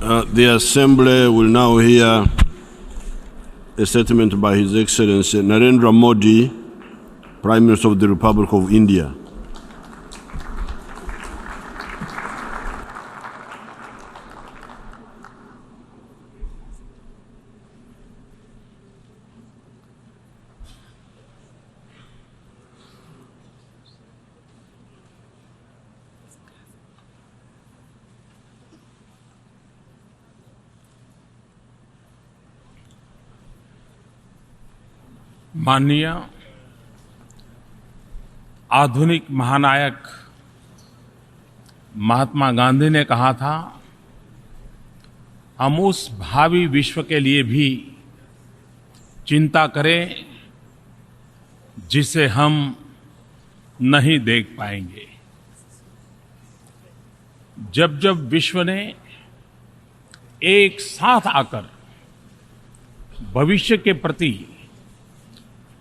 The Assembly will now hear a statement by His Excellency Narendra Modi, Prime Minister of the Republic of India. माननीय आधुनिक महानायक महात्मा गांधी ने कहा था, हम उस भावी विश्व के लिए भी चिंता करें जिसे हम नहीं देख पाएंगे। जब जब विश्व ने एक साथ आकर भविष्य के प्रति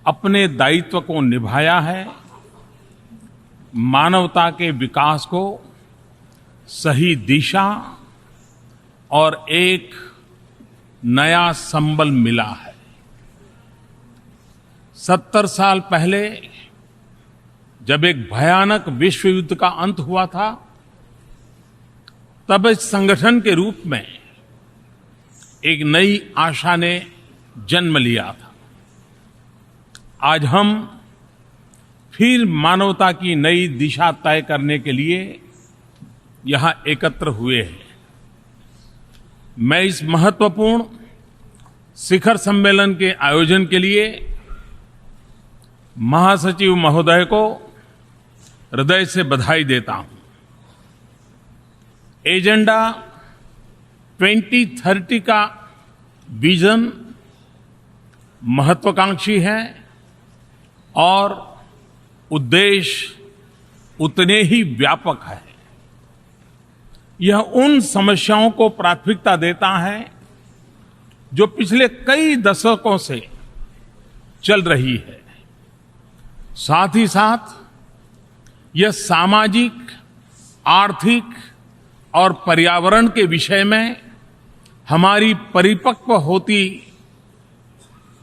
अपने दायित्व को निभाया है, मानवता के विकास को सही दिशा और एक नया संबल मिला है। 70 साल पहले जब एक भयानक विश्व युद्ध का अंत हुआ था, तब इस संगठन के रूप में एक नई आशा ने जन्म लिया था। आज हम फिर मानवता की नई दिशा तय करने के लिए यहां एकत्र हुए हैं। मैं इस महत्वपूर्ण शिखर सम्मेलन के आयोजन के लिए महासचिव महोदय को हृदय से बधाई देता हूं। एजेंडा 2030 का विजन महत्वाकांक्षी है और उद्देश्य उतने ही व्यापक है। यह उन समस्याओं को प्राथमिकता देता है जो पिछले कई दशकों से चल रही है। साथ ही साथ यह सामाजिक, आर्थिक और पर्यावरण के विषय में हमारी परिपक्व होती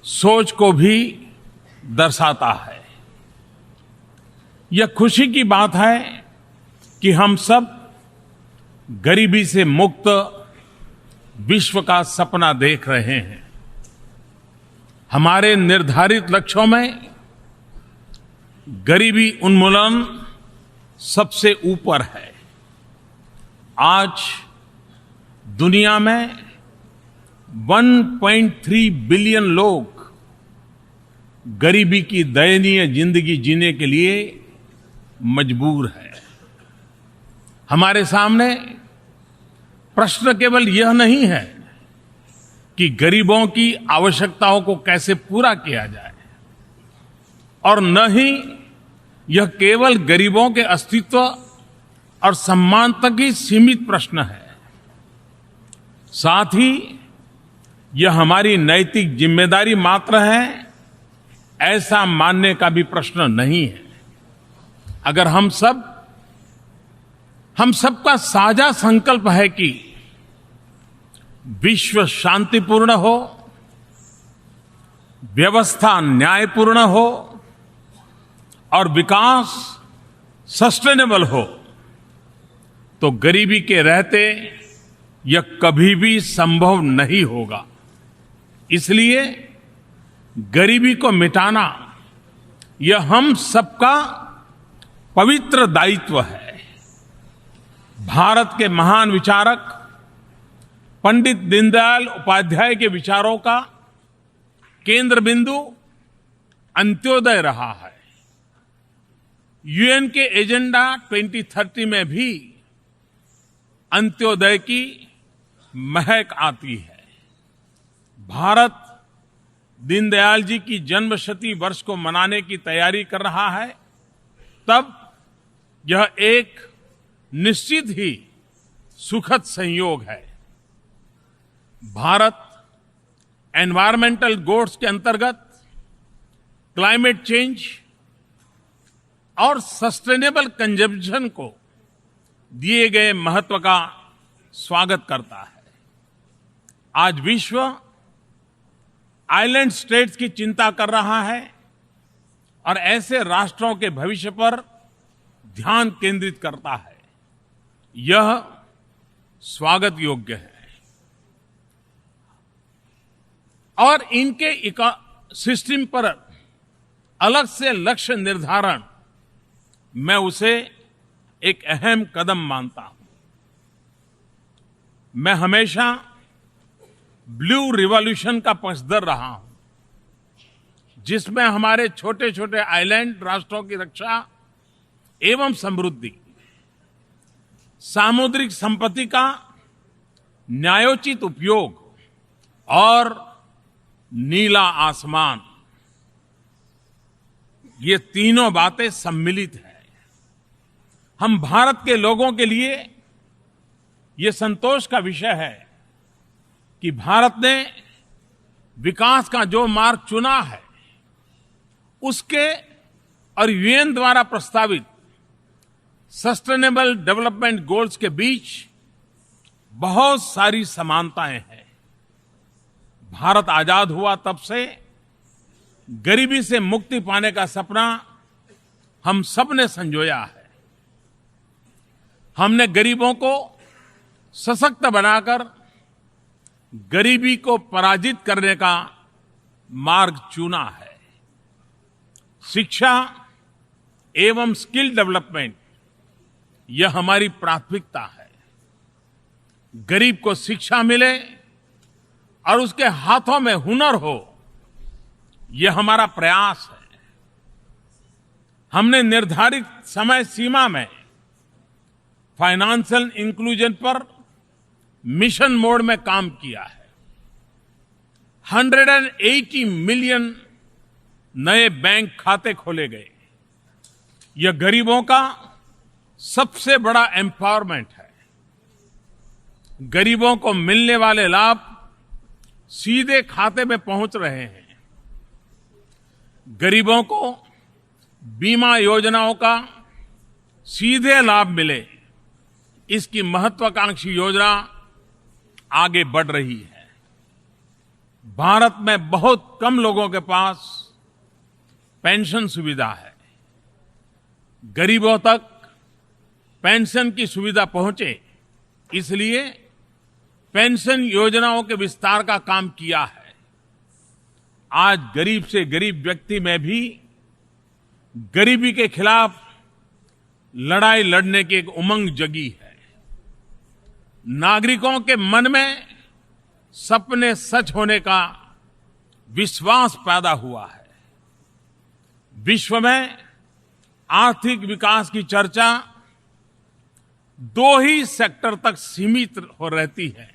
सोच को भी दर्शाता है। यह खुशी की बात है कि हम सब गरीबी से मुक्त विश्व का सपना देख रहे हैं। हमारे निर्धारित लक्ष्यों में गरीबी उन्मूलन सबसे ऊपर है। आज दुनिया में 1.3 बिलियन लोग गरीबी की दयनीय जिंदगी जीने के लिए मजबूर है। हमारे सामने प्रश्न केवल यह नहीं है कि गरीबों की आवश्यकताओं को कैसे पूरा किया जाए, और न ही यह केवल गरीबों के अस्तित्व और सम्मान तक ही सीमित प्रश्न है। साथ ही यह हमारी नैतिक जिम्मेदारी मात्र है, ऐसा मानने का भी प्रश्न नहीं है। अगर हम सबका साझा संकल्प है कि विश्व शांतिपूर्ण हो, व्यवस्था न्यायपूर्ण हो और विकास सस्टेनेबल हो, तो गरीबी के रहते यह कभी भी संभव नहीं होगा। इसलिए गरीबी को मिटाना यह हम सबका पवित्र दायित्व है। भारत के महान विचारक पंडित दीनदयाल उपाध्याय के विचारों का केंद्र बिंदु अंत्योदय रहा है। यूएन के एजेंडा 2030 में भी अंत्योदय की महक आती है। भारत दीनदयाल जी की जन्मशती वर्ष को मनाने की तैयारी कर रहा है, तब यह एक निश्चित ही सुखद संयोग है। भारत एनवायरमेंटल गोल्स के अंतर्गत क्लाइमेट चेंज और सस्टेनेबल कंजम्पशन को दिए गए महत्व का स्वागत करता है। आज विश्व आइलैंड स्टेट्स की चिंता कर रहा है और ऐसे राष्ट्रों के भविष्य पर ध्यान केंद्रित करता है। यह स्वागत योग्य है और इनके सिस्टम पर अलग से लक्ष्य निर्धारण मैं उसे एक अहम कदम मानता हूं। मैं हमेशा ब्लू रिवॉल्यूशन का पक्षधर रहा हूं, जिसमें हमारे छोटे छोटे आइलैंड राष्ट्रों की रक्षा एवं समृद्धि, सामुद्रिक संपत्ति का न्यायोचित उपयोग और नीला आसमान, ये तीनों बातें सम्मिलित हैं। हम भारत के लोगों के लिए ये संतोष का विषय है कि भारत ने विकास का जो मार्ग चुना है, उसके और यूएन द्वारा प्रस्तावित सस्टेनेबल डेवलपमेंट गोल्स के बीच बहुत सारी समानताएं हैं। भारत आजाद हुआ तब से गरीबी से मुक्ति पाने का सपना हम सब ने संजोया है। हमने गरीबों को सशक्त बनाकर गरीबी को पराजित करने का मार्ग चुना है। शिक्षा एवं स्किल डेवलपमेंट यह हमारी प्राथमिकता है। गरीब को शिक्षा मिले और उसके हाथों में हुनर हो, यह हमारा प्रयास है। हमने निर्धारित समय सीमा में फाइनेंशियल इंक्लूजन पर मिशन मोड में काम किया है। 180 मिलियन नए बैंक खाते खोले गए। यह गरीबों का सबसे बड़ा एम्पावरमेंट है। गरीबों को मिलने वाले लाभ सीधे खाते में पहुंच रहे हैं। गरीबों को बीमा योजनाओं का सीधे लाभ मिले, इसकी महत्वाकांक्षी योजना आगे बढ़ रही है। भारत में बहुत कम लोगों के पास पेंशन सुविधा है। गरीबों तक पेंशन की सुविधा पहुंचे, इसलिए पेंशन योजनाओं के विस्तार का काम किया है। आज गरीब से गरीब व्यक्ति में भी गरीबी के खिलाफ लड़ाई लड़ने की एक उमंग जगी है। नागरिकों के मन में सपने सच होने का विश्वास पैदा हुआ है। विश्व में आर्थिक विकास की चर्चा दो ही सेक्टर तक सीमित हो रहती है,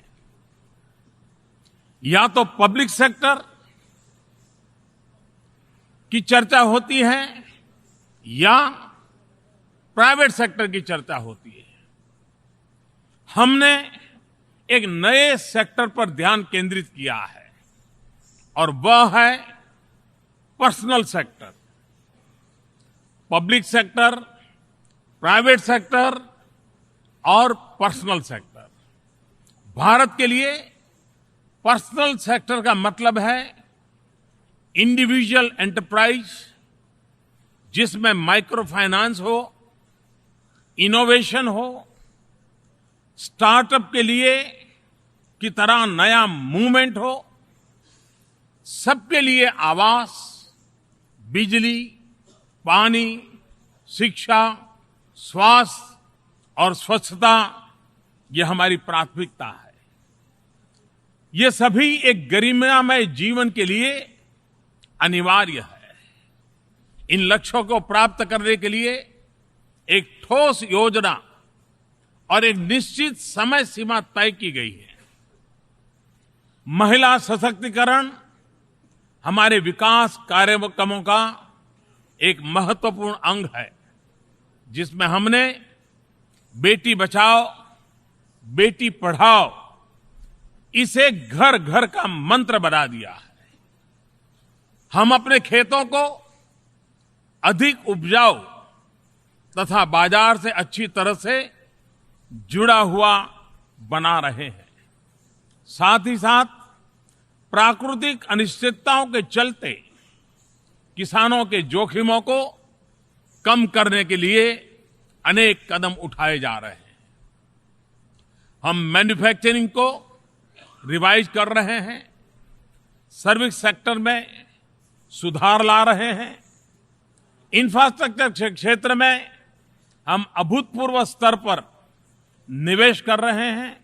या तो पब्लिक सेक्टर की चर्चा होती है या प्राइवेट सेक्टर की चर्चा होती है। हमने एक नए सेक्टर पर ध्यान केंद्रित किया है और वह है personal sector. Public sector, private sector और पर्सनल सेक्टर। भारत के लिए पर्सनल सेक्टर का मतलब है इंडिविजुअल एंटरप्राइज, जिसमें माइक्रो फाइनेंस हो, इनोवेशन हो, स्टार्टअप के लिए की तरह नया मूवमेंट हो, सबके लिए आवास, बिजली, पानी, शिक्षा, स्वास्थ्य और स्वच्छता, यह हमारी प्राथमिकता है। ये सभी एक गरिमामय जीवन के लिए अनिवार्य है। इन लक्ष्यों को प्राप्त करने के लिए एक ठोस योजना और एक निश्चित समय सीमा तय की गई है। महिला सशक्तिकरण हमारे विकास कार्यक्रमों का एक महत्वपूर्ण अंग है, जिसमें हमने बेटी बचाओ, बेटी पढ़ाओ इसे घर घर का मंत्र बना दिया है। हम अपने खेतों को अधिक उपजाऊ तथा बाजार से अच्छी तरह से जुड़ा हुआ बना रहे हैं। साथ ही साथ प्राकृतिक अनिश्चितताओं के चलते किसानों के जोखिमों को कम करने के लिए अनेक कदम उठाए जा रहे हैं। हम मैन्युफैक्चरिंग को रिवाइज कर रहे हैं, सर्विस सेक्टर में सुधार ला रहे हैं, इंफ्रास्ट्रक्चर क्षेत्र में हम अभूतपूर्व स्तर पर निवेश कर रहे हैं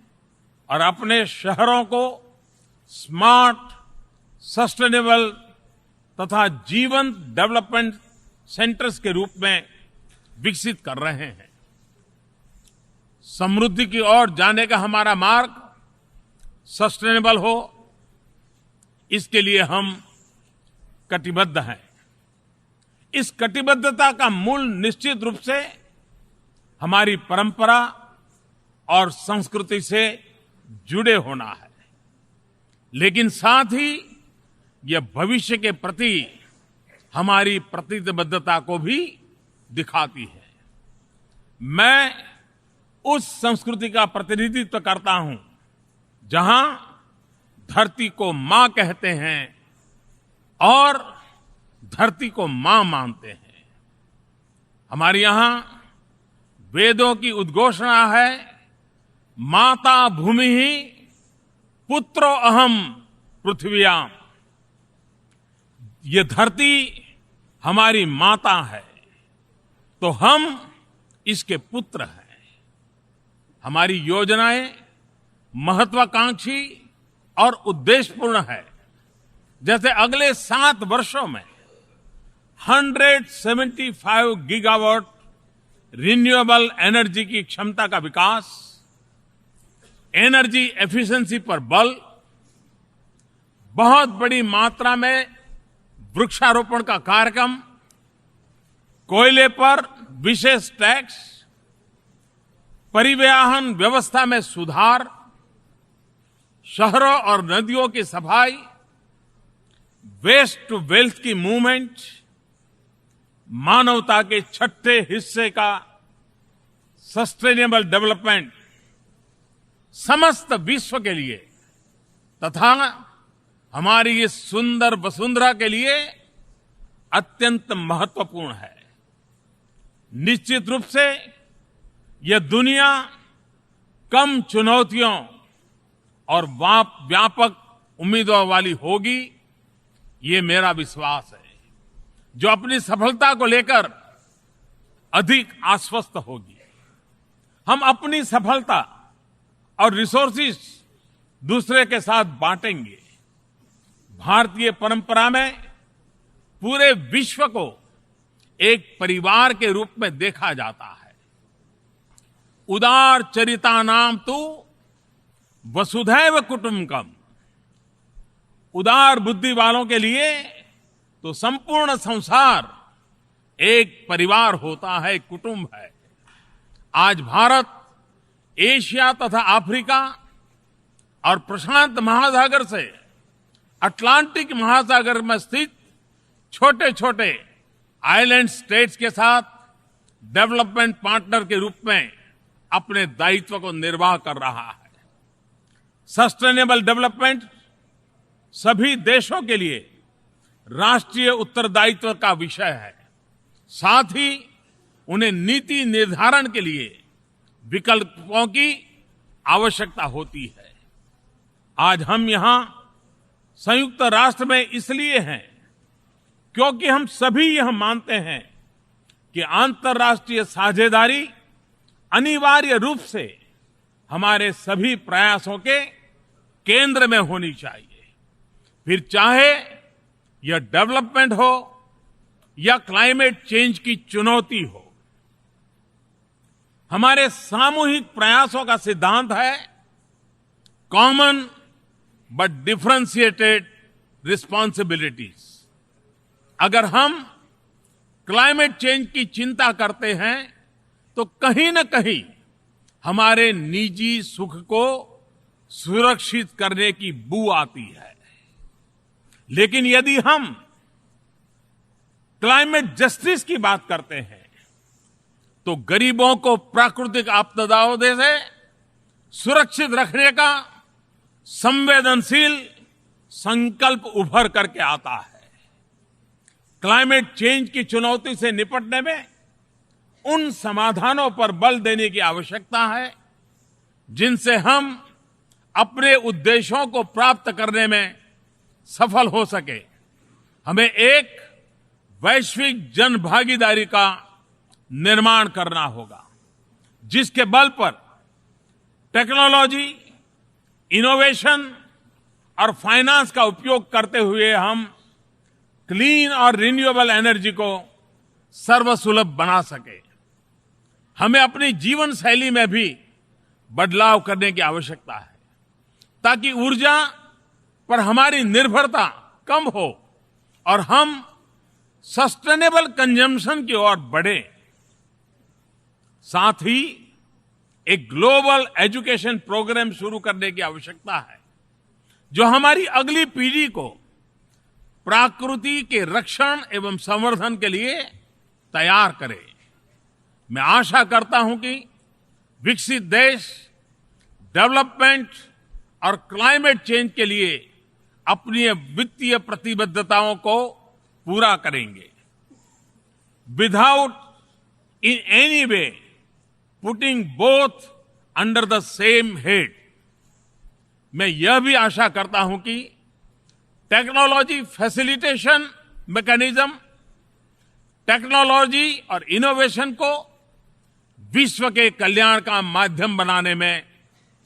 और अपने शहरों को स्मार्ट, सस्टेनेबल तथा जीवंत डेवलपमेंट सेंटर्स के रूप में विकसित कर रहे हैं। समृद्धि की ओर जाने का हमारा मार्ग सस्टेनेबल हो, इसके लिए हम कटिबद्ध हैं। इस कटिबद्धता का मूल निश्चित रूप से हमारी परंपरा और संस्कृति से जुड़े होना है, लेकिन साथ ही यह भविष्य के प्रति हमारी प्रतिबद्धता को भी दिखाती है। मैं उस संस्कृति का प्रतिनिधित्व करता हूं जहां धरती को मां कहते हैं और धरती को मां मानते हैं। हमारे यहां वेदों की उद्घोषणा है, माता भूमि ही पुत्रो अहम पृथ्व्याम। ये धरती हमारी माता है तो हम इसके पुत्र हैं। हमारी योजनाएं महत्वाकांक्षी और उद्देश्यपूर्ण है। जैसे अगले 7 वर्षों में 175 गीगावाट रिन्यूएबल एनर्जी की क्षमता का विकास, एनर्जी एफिशिएंसी पर बल, बहुत बड़ी मात्रा में वृक्षारोपण का कार्यक्रम, कोयले पर विशेष टैक्स, परिवहन व्यवस्था में सुधार, शहरों और नदियों की सफाई, वेस्ट टू वेल्थ की मूवमेंट, मानवता के छठे हिस्से का सस्टेनेबल डेवलपमेंट समस्त विश्व के लिए तथा हमारी इस सुंदर वसुंधरा के लिए अत्यंत महत्वपूर्ण है। निश्चित रूप से यह दुनिया कम चुनौतियों और व्यापक उम्मीदों वाली होगी, ये मेरा विश्वास है, जो अपनी सफलता को लेकर अधिक आश्वस्त होगी। हम अपनी सफलता और रिसोर्सेज दूसरे के साथ बांटेंगे। भारतीय परंपरा में पूरे विश्व को एक परिवार के रूप में देखा जाता है। उदार चरिता नाम तु वसुधैव कुटुंबकम। उदार बुद्धि वालों के लिए तो संपूर्ण संसार एक परिवार होता है, एक कुटुंब है। आज भारत एशिया तथा अफ्रीका और प्रशांत महासागर से अटलांटिक महासागर में स्थित छोटे छोटे आइलैंड स्टेट्स के साथ डेवलपमेंट पार्टनर के रूप में अपने दायित्व को निर्वाह कर रहा है। सस्टेनेबल डेवलपमेंट सभी देशों के लिए राष्ट्रीय उत्तरदायित्व का विषय है। साथ ही उन्हें नीति निर्धारण के लिए विकल्पों की आवश्यकता होती है। आज हम यहां संयुक्त राष्ट्र में इसलिए हैं क्योंकि हम सभी यह मानते हैं कि अंतर्राष्ट्रीय साझेदारी अनिवार्य रूप से हमारे सभी प्रयासों के केंद्र में होनी चाहिए। फिर चाहे यह डेवलपमेंट हो या क्लाइमेट चेंज की चुनौती हो, हमारे सामूहिक प्रयासों का सिद्धांत है कॉमन बट डिफरेंशिएटेड रिस्पॉन्सिबिलिटीज। अगर हम क्लाइमेट चेंज की चिंता करते हैं तो कहीं न कहीं हमारे निजी सुख को सुरक्षित करने की बू आती है। लेकिन यदि हम क्लाइमेट जस्टिस की बात करते हैं तो गरीबों को प्राकृतिक आपदाओं से सुरक्षित रखने का संवेदनशील संकल्प उभर करके आता है। क्लाइमेट चेंज की चुनौती से निपटने में उन समाधानों पर बल देने की आवश्यकता है जिनसे हम अपने उद्देश्यों को प्राप्त करने में सफल हो सके। हमें एक वैश्विक जनभागीदारी का निर्माण करना होगा जिसके बल पर टेक्नोलॉजी, इनोवेशन और फाइनेंस का उपयोग करते हुए हम क्लीन और रिन्यूएबल एनर्जी को सर्वसुलभ बना सके। हमें अपनी जीवन शैली में भी बदलाव करने की आवश्यकता है ताकि ऊर्जा पर हमारी निर्भरता कम हो और हम सस्टेनेबल कंजम्पशन की ओर बढ़े। साथ ही एक ग्लोबल एजुकेशन प्रोग्राम शुरू करने की आवश्यकता है जो हमारी अगली पीढ़ी को प्रकृति के रक्षण एवं संवर्धन के लिए तैयार करे। मैं आशा करता हूं कि विकसित देश डेवलपमेंट और क्लाइमेट चेंज के लिए अपनी वित्तीय प्रतिबद्धताओं को पूरा करेंगे without in any way putting both under the same head. मैं यह भी आशा करता हूं कि टेक्नोलॉजी फैसिलिटेशन मैकेनिज्म टेक्नोलॉजी और इनोवेशन को विश्व के कल्याण का माध्यम बनाने में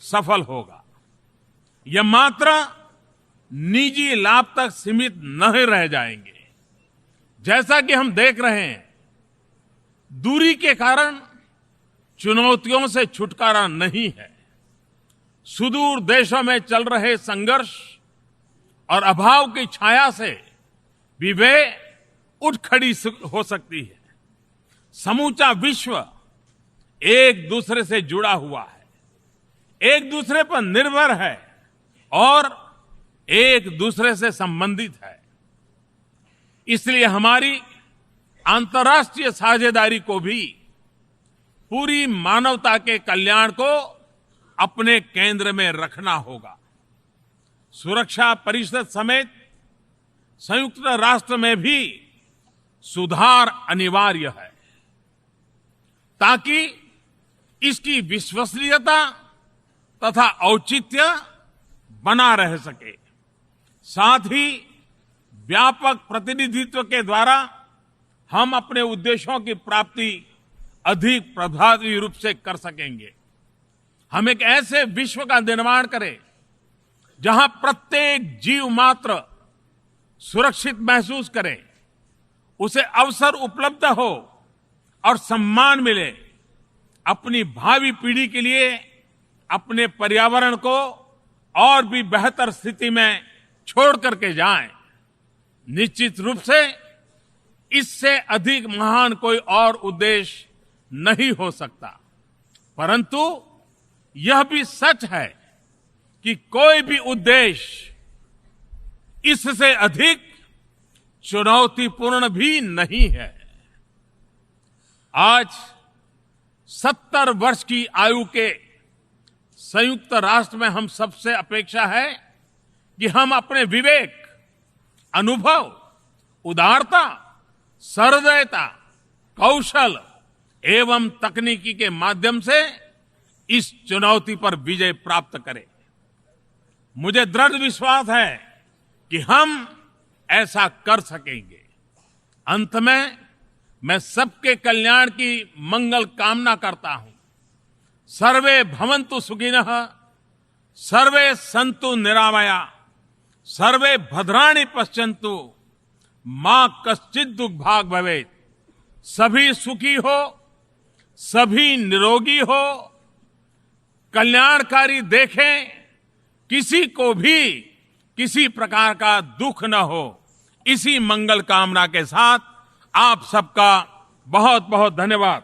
सफल होगा। यह मात्र निजी लाभ तक सीमित नहीं रह जाएंगे। जैसा कि हम देख रहे हैं, दूरी के कारण चुनौतियों से छुटकारा नहीं है। सुदूर देशों में चल रहे संघर्ष और अभाव की छाया से भी वे उठ खड़ी हो सकती है। समूचा विश्व एक दूसरे से जुड़ा हुआ है, एक दूसरे पर निर्भर है और एक दूसरे से संबंधित है। इसलिए हमारी अंतर्राष्ट्रीय साझेदारी को भी पूरी मानवता के कल्याण को अपने केंद्र में रखना होगा। सुरक्षा परिषद समेत संयुक्त राष्ट्र में भी सुधार अनिवार्य है ताकि इसकी विश्वसनीयता तथा औचित्य बना रह सके। साथ ही व्यापक प्रतिनिधित्व के द्वारा हम अपने उद्देश्यों की प्राप्ति अधिक प्रभावी रूप से कर सकेंगे। हम एक ऐसे विश्व का निर्माण करें जहां प्रत्येक जीव मात्र सुरक्षित महसूस करे, उसे अवसर उपलब्ध हो और सम्मान मिले। अपनी भावी पीढ़ी के लिए अपने पर्यावरण को और भी बेहतर स्थिति में छोड़ करके जाएं। निश्चित रूप से इससे अधिक महान कोई और उद्देश्य नहीं हो सकता, परंतु यह भी सच है कि कोई भी उद्देश्य इससे अधिक चुनौतीपूर्ण भी नहीं है। आज 70 वर्ष की आयु के संयुक्त राष्ट्र में हम सबसे अपेक्षा है कि हम अपने विवेक, अनुभव, उदारता, सहृदयता, कौशल एवं तकनीकी के माध्यम से इस चुनौती पर विजय प्राप्त करें। मुझे दृढ़ विश्वास है कि हम ऐसा कर सकेंगे। अंत में मैं सबके कल्याण की मंगल कामना करता हूं। सर्वे भवन्तु सुखिनः, सर्वे सन्तु निरामया, सर्वे भद्राणि पश्यन्तु, मां कश्चित् दुर्भाग् भवेत्। सभी सुखी हो, सभी निरोगी हो, कल्याणकारी देखें, किसी को भी किसी प्रकार का दुख न हो। इसी मंगल कामना के साथ आप सबका बहुत बहुत धन्यवाद।